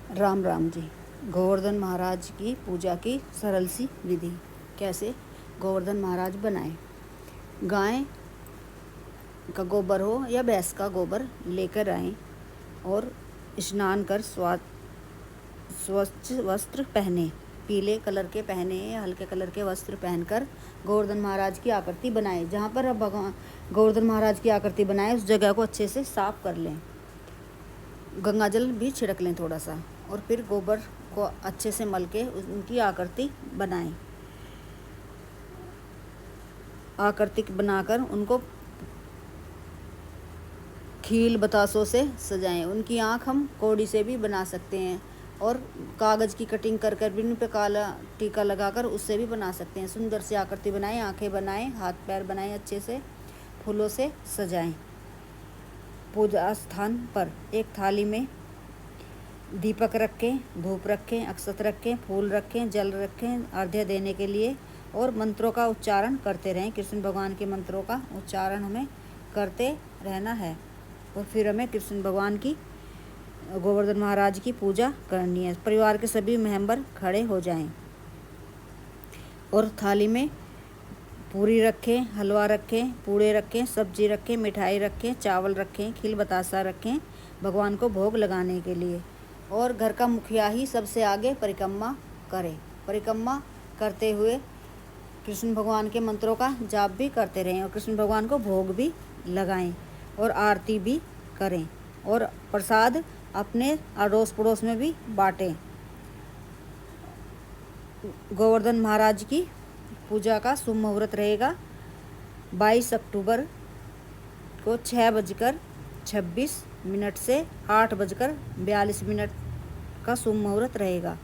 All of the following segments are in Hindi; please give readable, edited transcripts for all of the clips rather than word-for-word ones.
राम राम जी। गोवर्धन महाराज की पूजा की सरल सी विधि। कैसे गोवर्धन महाराज बनाएं। गाय का गोबर हो या भैंस का गोबर लेकर आएं और स्नान कर स्वच्छ वस्त्र पहने, पीले कलर के पहने या हल्के कलर के वस्त्र पहनकर गोवर्धन महाराज की आकृति बनाएं। जहाँ पर अब भगवान गोवर्धन महाराज की आकृति बनाएं उस जगह को अच्छे से साफ कर लें, गंगा जल भी छिड़क लें थोड़ा सा, और फिर गोबर को अच्छे से मल के उनकी आकृति बनाएं। आकृति बनाकर उनको खील बतासों से सजाएं। उनकी आँख हम कौड़ी से भी बना सकते हैं और कागज़ की कटिंग कर कर भी उन पर काला टीका लगाकर उससे भी बना सकते हैं। सुंदर सी आकृति बनाएं, आँखें बनाएं, हाथ पैर बनाएं, अच्छे से फूलों से सजाएं। पूजा स्थान पर एक थाली में दीपक रखें, धूप रखें, अक्षत रखें, फूल रखें, जल रखें अर्घ्य देने के लिए, और मंत्रों का उच्चारण करते रहें। कृष्ण भगवान के मंत्रों का उच्चारण हमें करते रहना है और फिर हमें कृष्ण भगवान की गोवर्धन महाराज की पूजा करनी है। परिवार के सभी मेंबर खड़े हो जाएं और थाली में पूरी रखें, हलवा रखें, पूड़े रखें, सब्जी रखें, मिठाई रखें, चावल रखें, खील बतासा रखें भगवान को भोग लगाने के लिए। और घर का मुखिया ही सबसे आगे परिक्रमा करे। परिक्रमा करते हुए कृष्ण भगवान के मंत्रों का जाप भी करते रहें और कृष्ण भगवान को भोग भी लगाएं और आरती भी करें और प्रसाद अपने अड़ोस पड़ोस में भी बांटें। गोवर्धन महाराज की पूजा का शुभ मुहूर्त रहेगा 22 अक्टूबर को 6:26 से 8:42 का शुभ मुहूर्त रहेगा।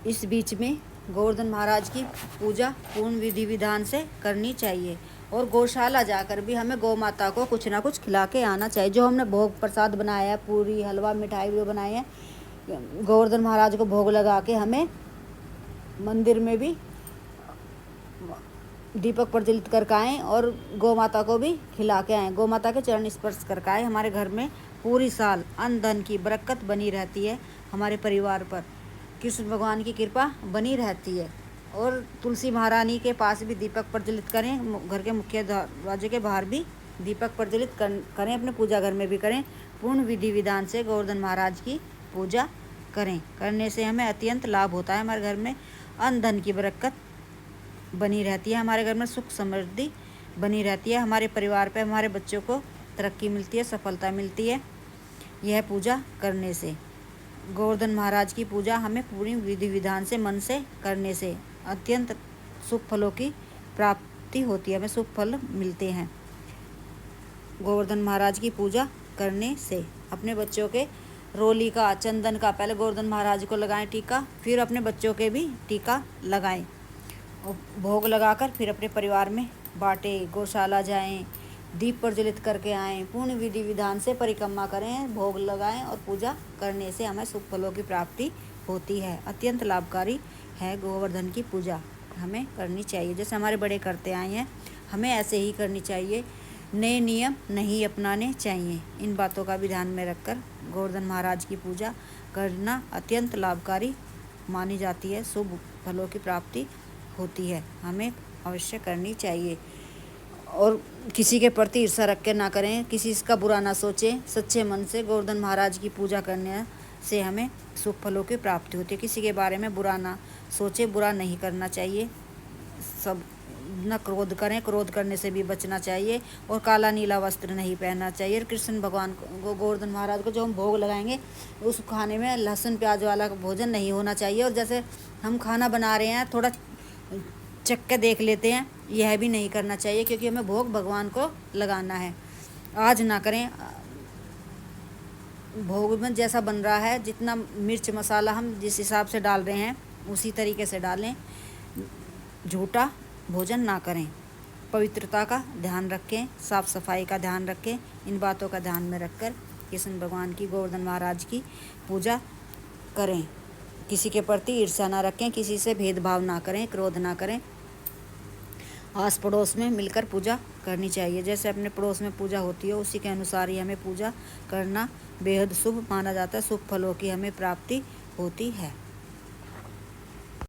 इस बीच में गोवर्धन महाराज की पूजा पूर्ण विधि विधान से करनी चाहिए और गौशाला जाकर भी हमें गौ माता को कुछ ना कुछ खिला के आना चाहिए। जो हमने भोग प्रसाद बनाया है, पूरी हलवा मिठाई जो बनाए हैं, गोवर्धन महाराज को भोग लगा के हमें मंदिर में भी दीपक प्रज्वलित करके आएँ और गौ माता को भी खिला के आएँ। गौ माता के चरण स्पर्श करके आएँ। हमारे घर में पूरी साल अन्न धन की बरकत बनी रहती है, हमारे परिवार पर कृष्ण भगवान की कृपा बनी रहती है। और तुलसी महारानी के पास भी दीपक प्रज्वलित करें, घर के मुख्य दरवाजे के बाहर भी दीपक प्रज्वलित करें, अपने पूजा घर में भी करें। पूर्ण विधि विधान से गोवर्धन महाराज की पूजा करें। करने से हमें अत्यंत लाभ होता है। हमारे घर में अन्न धन की बरकत बनी रहती है, हमारे घर में सुख समृद्धि बनी रहती है, हमारे परिवार पे हमारे बच्चों को तरक्की मिलती है, सफलता मिलती है यह पूजा करने से। गोवर्धन महाराज की पूजा हमें पूरी विधि विधान से मन से करने से अत्यंत शुभ फलों की प्राप्ति होती है, हमें शुभ फल मिलते हैं। गोवर्धन महाराज की पूजा करने से अपने बच्चों के रोली का, चंदन का पहले गोवर्धन महाराज को लगाएं टीका, फिर अपने बच्चों के भी टीका लगाएं और भोग लगाकर फिर अपने परिवार में बांटे। गौशाला जाएं, दीप प्रज्वलित करके आएँ, पूर्ण विधि विधान से परिक्रमा करें, भोग लगाएं और पूजा करने से हमें शुभ फलों की प्राप्ति होती है। अत्यंत लाभकारी है गोवर्धन की पूजा, हमें करनी चाहिए। जैसे हमारे बड़े करते आए हैं, हमें ऐसे ही करनी चाहिए। नए नियम नहीं अपनाने चाहिए। इन बातों का भी ध्यान में रखकर गोवर्धन महाराज की पूजा करना अत्यंत लाभकारी मानी जाती है, शुभ फलों की प्राप्ति होती है, हमें अवश्य करनी चाहिए। और किसी के प्रति ईर्ष्या रख के ना करें, किसी का बुरा ना सोचें। सच्चे मन से गोवर्धन महाराज की पूजा करने से हमें शुभ फलों की प्राप्ति होती है। किसी के बारे में बुरा ना सोचें, बुरा नहीं करना चाहिए। सब न क्रोध करें, क्रोध करने से भी बचना चाहिए और काला नीला वस्त्र नहीं पहनना चाहिए। और कृष्ण भगवान को, गोवर्धन महाराज को जो हम भोग लगाएंगे उस खाने में लहसुन प्याज वाला भोजन नहीं होना चाहिए। और जैसे हम खाना बना रहे हैं थोड़ा चख के देख लेते हैं, यह भी नहीं करना चाहिए, क्योंकि हमें भोग भगवान को लगाना है। आज ना करें। भोग में जैसा बन रहा है, जितना मिर्च मसाला हम जिस हिसाब से डाल रहे हैं उसी तरीके से डालें। झूठा भोजन ना करें, पवित्रता का ध्यान रखें, साफ सफाई का ध्यान रखें। इन बातों का ध्यान में रखकर कृष्ण भगवान की, गोवर्धन महाराज की पूजा करें। किसी के प्रति ईर्ष्या ना रखें, किसी से भेदभाव ना करें, क्रोध ना करें। आस पड़ोस में मिलकर पूजा करनी चाहिए। जैसे अपने पड़ोस में पूजा होती है उसी के अनुसार ही हमें पूजा करना बेहद शुभ माना जाता है। शुभ फलों की हमें प्राप्ति होती है।